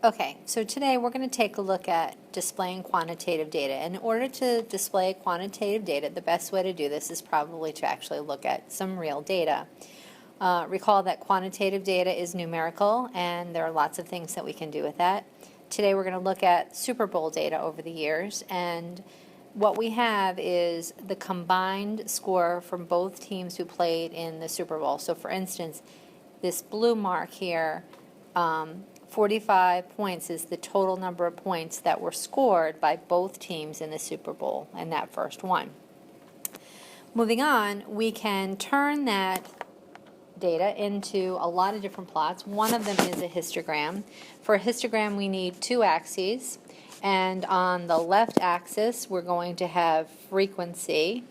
Okay, so today we're going to take a look at displaying quantitative data. In order to display quantitative data, the best way to do this is probably to actually look at some real data. Recall that quantitative data is numerical, and there are lots of things that we can do with that. Today we're going to look at Super Bowl data over the years, and what we have is the combined score from both teams who played in the Super Bowl. So for instance, this blue mark here, 45 points is the total number of points that were scored by both teams in the Super Bowl in that first one. Moving on, we can turn that data into a lot of different plots. One of them is a histogram. For a histogram, we need two axes, and on the left axis, we're going to have frequency,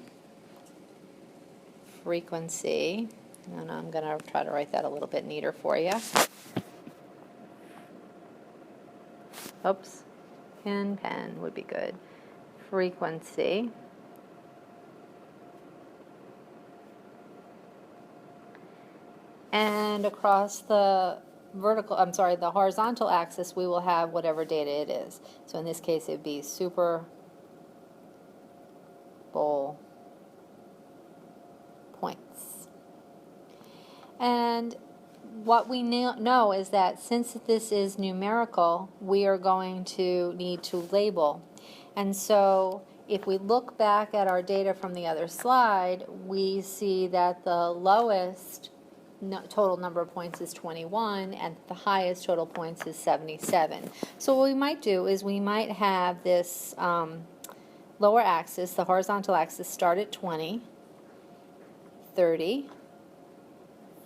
and I'm going to try to write that a little bit neater for you. Oops, pen would be good. Frequency. And across the the horizontal axis, we will have whatever data it is. So in this case, it would be Super Bowl points. And what we know is that since this is numerical, we are going to need to label. And so if we look back at our data from the other slide, we see that the lowest total number of points is 21 and the highest total points is 77. So what we might do is we might have this lower axis, the horizontal axis, start at 20, 30,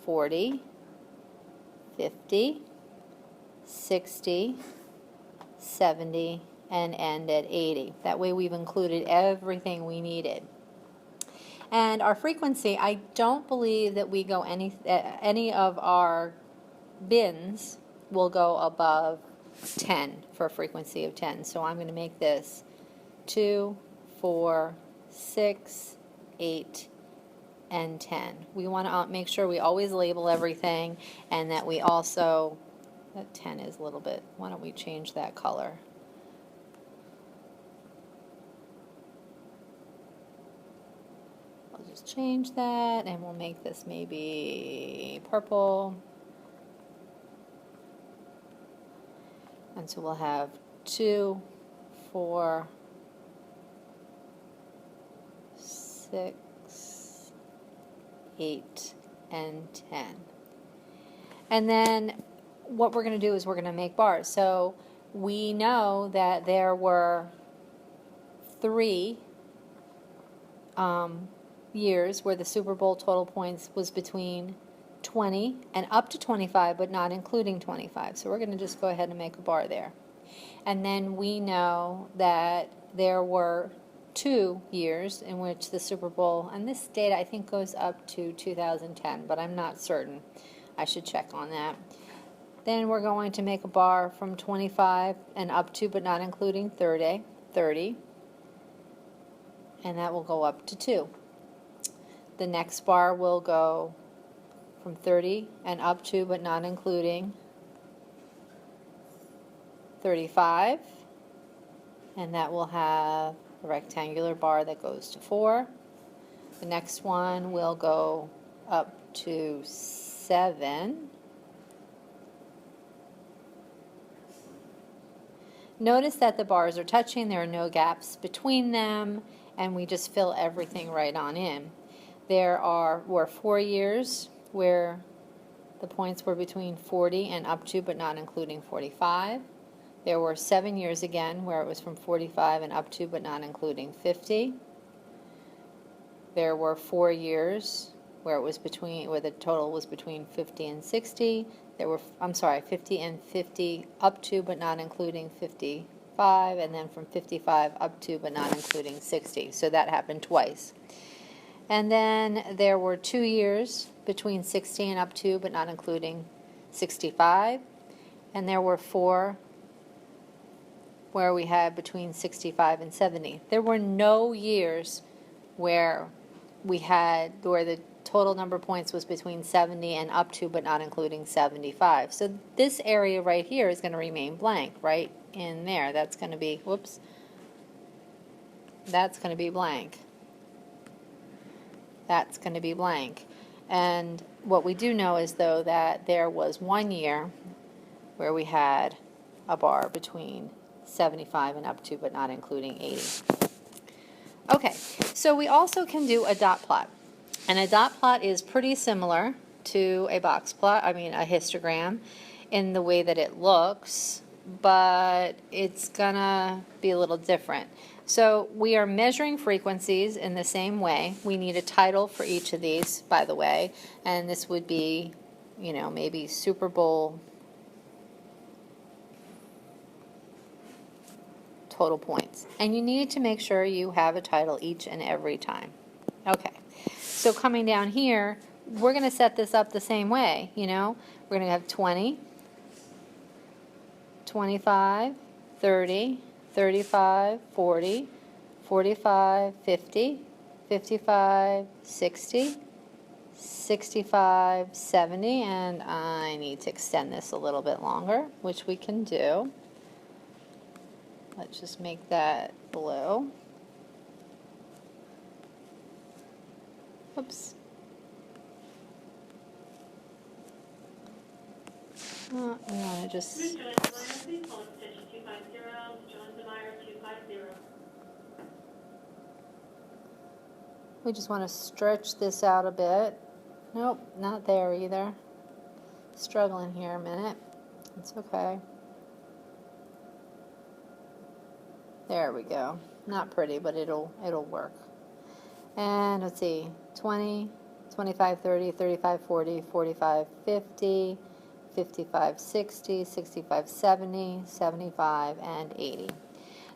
40, 50, 60, 70, and end at 80. That way we've included everything we needed. And our frequency, I don't believe that we go any of our bins will go above 10 for a frequency of 10. So I'm going to make this 2, 4, 6, 8, and 10. We want to make sure we always label everything, and that we also, that 10 is a little bit, why don't we change that color? I'll just change that, and we'll make this maybe purple. And so we'll have 2, 4, 6, 8, and 10. And then what we're going to do is we're going to make bars. So we know that there were 3 years where the Super Bowl total points was between 20 and up to 25, but not including 25. So we're going to just go ahead and make a bar there. And then we know that there were 2 years in which the Super Bowl, and this data I think goes up to 2010, but I'm not certain. I should check on that. Then we're going to make a bar from 25 and up to, but not including 30, and that will go up to 2. The next bar will go from 30 and up to, but not including 35, and that will have a rectangular bar that goes to 4. The next one will go up to 7. Notice that the bars are touching, there are no gaps between them, and we just fill everything right on in. There were 4 years where the points were between 40 and up to, but not including 45. There were 7 years again where it was from 45 and up to, but not including 50. There were 4 years where the total was between 50 and 60. There were, 50 and 50 up to, but not including 55, and then from 55 up to, but not including 60. So that happened twice. And then there were 2 years between 60 and up to, but not including 65. And there were 4 where we had between 65 and 70. There were no years where the total number of points was between 70 and up to, but not including 75. So this area right here is going to remain blank, right in there. That's going to be, whoops, that's going to be blank. That's going to be blank. And what we do know is, though, that there was 1 year where we had a bar between 75 and up to, but not including 80. Okay, so we also can do a dot plot. And a dot plot is pretty similar to a box plot, a histogram, in the way that it looks, but it's gonna be a little different. So we are measuring frequencies in the same way. We need a title for each of these, by the way, and this would be, maybe Super Bowl total points. And you need to make sure you have a title each and every time. Okay, so coming down here, we're going to set this up the same way, We're going to have 20, 25, 30, 35, 40, 45, 50, 55, 60, 65, 70, and I need to extend this a little bit longer, which we can do. Let's just make that blue. Oops. Oh, I want to just... We just want to stretch this out a bit. Nope, not there either. Struggling here a minute. It's okay. There we go. Not pretty, but it'll work. And let's see, 20, 25, 30, 35, 40, 45, 50, 55, 60, 65, 70, 75, and 80.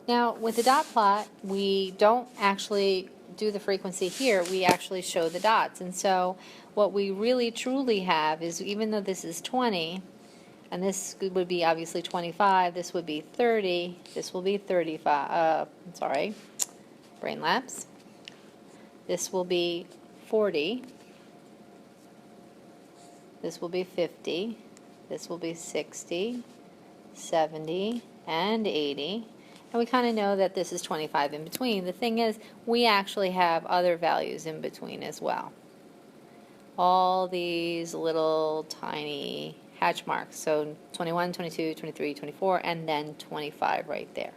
Now, with the dot plot, we don't actually do the frequency here. We actually show the dots. And so what we really truly have is, even though this is 20, and this would be obviously 25, this would be 30, this will be 35, sorry, brain lapse. This will be 40, this will be 50, this will be 60, 70, and 80. And we kind of know that this is 25 in between. The thing is, we actually have other values in between as well. All these little tiny hatch marks. So 21, 22, 23, 24, and then 25 right there.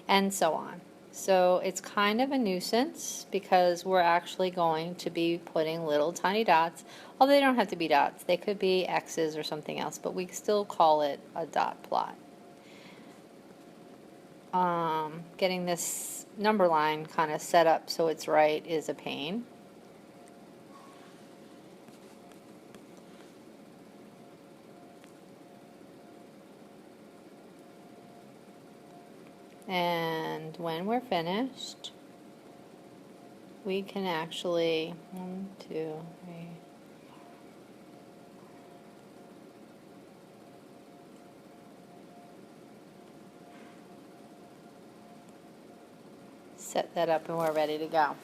And so on. So it's kind of a nuisance because we're actually going to be putting little tiny dots, although they don't have to be dots. They could be X's or something else, but we still call it a dot plot. Getting this number line kind of set up so it's right is a pain. And when we're finished, we can actually, 1, 2, 3, set that up and we're ready to go.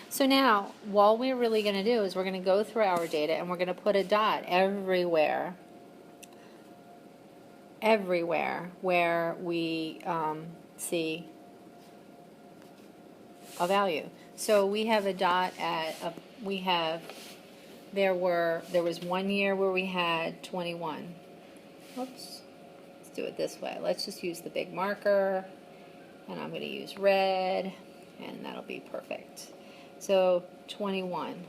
So now, what we're really going to do is we're going to go through our data and we're going to put a dot everywhere where we see a value. So we have a dot at, there was 1 year where we had 21. Oops, let's do it this way. Let's just use the big marker, and I'm going to use red, and that'll be perfect. So 21.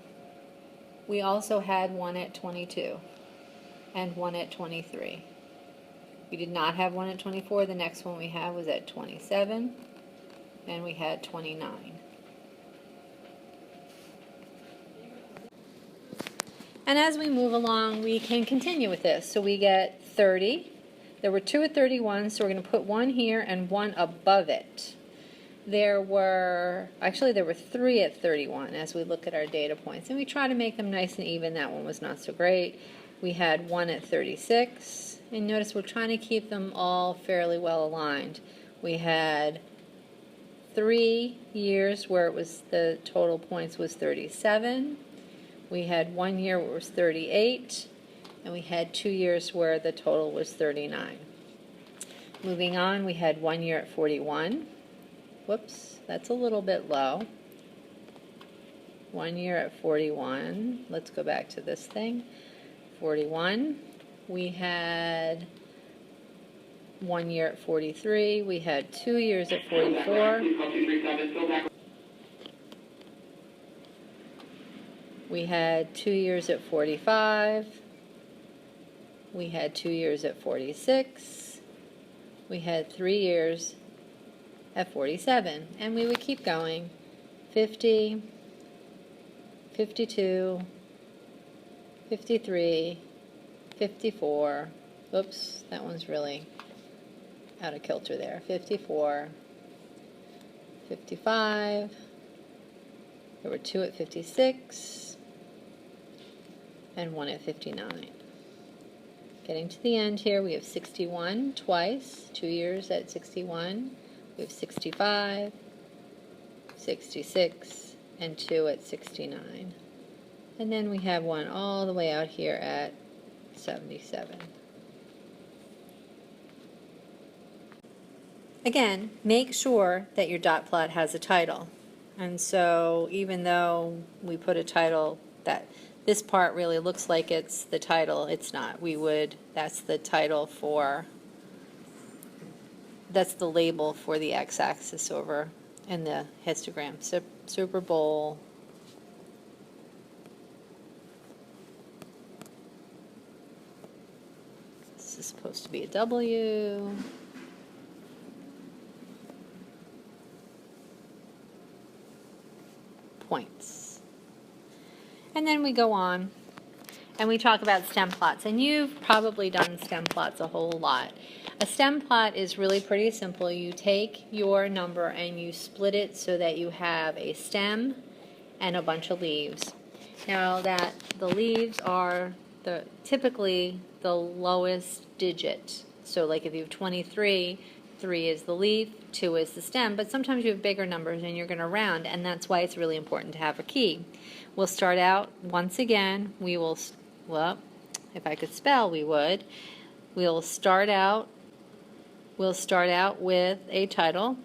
We also had one at 22 and one at 23. We did not have one at 24. The next one we had was at 27, and we had 29. And as we move along, we can continue with this. So we get 30. There were 2 at 31, so we're going to put 1 here and 1 above it. There were 3 at 31 as we look at our data points. And we try to make them nice and even. That one was not so great. We had 1 at 36. And notice we're trying to keep them all fairly well aligned. We had 3 years where it was the total points was 37. We had 1 year where it was 38, and we had 2 years where the total was 39. Moving on, we had 1 year at 41. Whoops, that's a little bit low. 1 year at 41. Let's go back to this thing. 41. We had 1 year at 43. We had 2 years at 44. We had 2 years at 45. We had 2 years at 46. We had 3 years at 47. And we would keep going. 50, 52, 53, 54. Oops, that one's really out of kilter there. 54, 55. There were 2 at 56 and 1 at 59. Getting to the end here, we have 61 twice, 2 years at 61. We have 65, 66, and 2 at 69. And then we have one all the way out here at 77. Again, make sure that your dot plot has a title. And so even though we put a title that this part really looks like it's the title, it's not. That's the title for, that's the label for the x-axis over in the histogram. So Super Bowl this is supposed to be a W. Points. And then we go on and we talk about stem plots. And you've probably done stem plots a whole lot. A stem plot is really pretty simple. You take your number and you split it so that you have a stem and a bunch of leaves. Now that the leaves are typically the lowest digit. So like if you have 23, 3 is the leaf, 2 is the stem, but sometimes you have bigger numbers and you're going to round, and that's why it's really important to have a key. We'll start out, once again, well, if I could spell, we would. We'll start out with a title.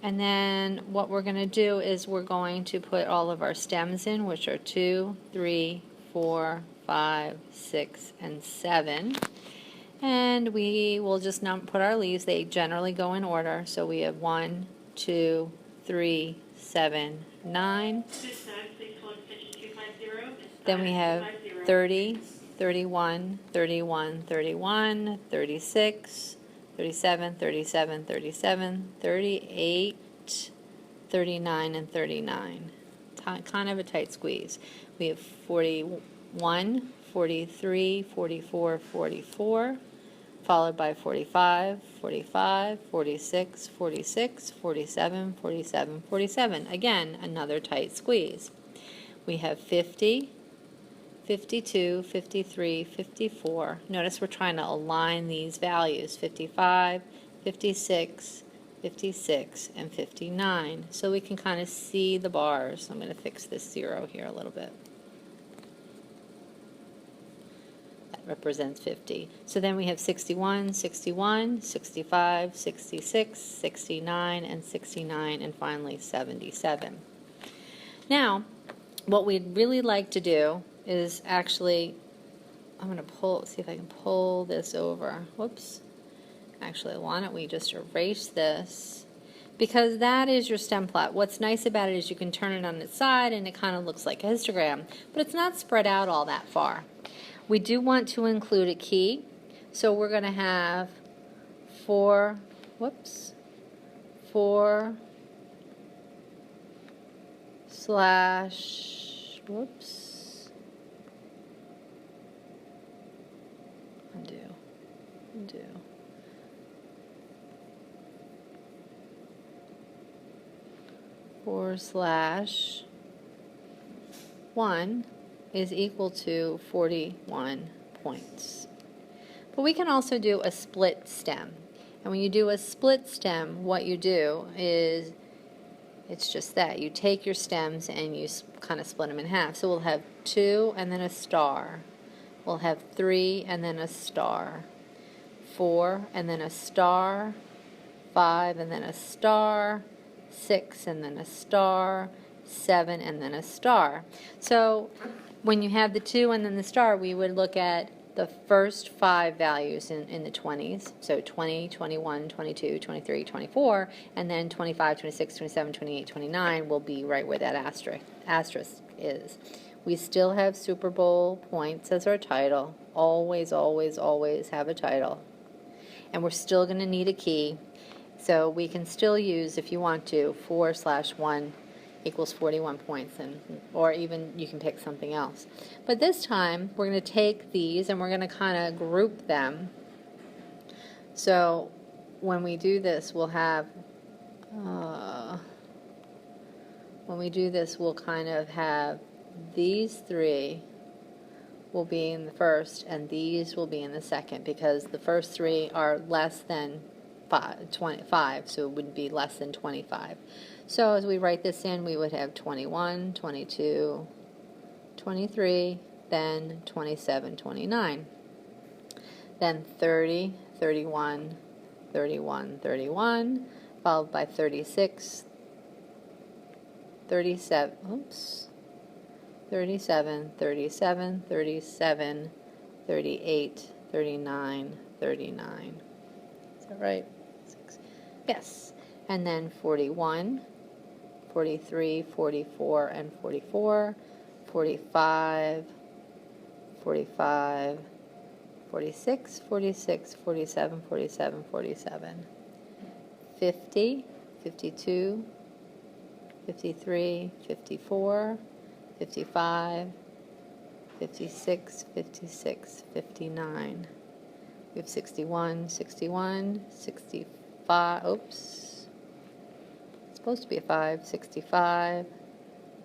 And then what we're going to do is we're going to put all of our stems in, which are 2, 3, 4, 5, 6, and 7. And we will just put our leaves. They generally go in order. So we have 1, 2, 3, 7, 9. Then we have 30, 31, 31, 31, 36, 37, 37, 37, 38, 39, and 39. Kind of a tight squeeze. We have 41, 43, 44, 44, followed by 45, 45, 46, 46, 47, 47, 47. Again, another tight squeeze. We have 50, 52, 53, 54. Notice we're trying to align these values, 55, 56, 56, and 59. So we can kind of see the bars. I'm going to fix this 0 here a little bit. That represents 50. So then we have 61, 61, 65, 66, 69, and 69, and finally 77. Now, what we'd really like to do is actually, I'm going to see if I can pull this over. Whoops. Actually, why don't we just erase this? Because that is your stem plot. What's nice about it is you can turn it on its side and it kind of looks like a histogram, but it's not spread out all that far. We do want to include a key, so we're going to have 4 slash, undo. 4/1 is equal to 41 points. But we can also do a split stem. And when you do a split stem, what you do is It's just that. You take your stems and you kind of split them in half. So we'll have 2 and then a star. We'll have 3 and then a star. 4 and then a star. 5 and then a star. 6 and then a star. 7 and then a star. So when you have the 2 and then the star, we would look at the first 5 values in the 20s, so 20, 21, 22, 23, 24, and then 25, 26, 27, 28, 29 will be right where that asterisk is. We still have Super Bowl points as our title. Always, always, always have a title. And we're still going to need a key, so we can still use, if you want to, 4/1 equals 41 points, or even you can pick something else. But this time we're going to take these and we're going to kind of group them. So when we do this, we'll have we'll kind of have these 3 will be in the first and these will be in the second, because the first 3 are less than 25, so it would be less than 25. So as we write this in, we would have 21, 22, 23, then 27, 29. Then 30, 31, 31, 31, followed by 36, 37, 37, 37, 37, 38, 39, 39. Is that right? Yes. And then 41, 43, 44, and 44, 45, 45, 46, 46, 47, 47, 47, 50, 52, 53, 54, 55, 56, 56, 59. We have 61, 61, 65, oops, it's supposed to be a 5, 65,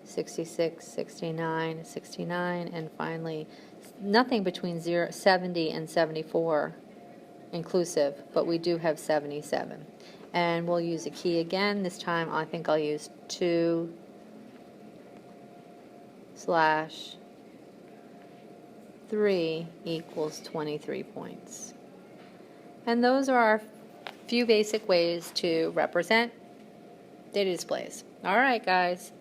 66, 69, 69, and finally nothing between 70 and 74 inclusive, but we do have 77. And we'll use a key again. This time I think I'll use 2/3 equals 23 points. And those are our few basic ways to represent data displays. All right, guys.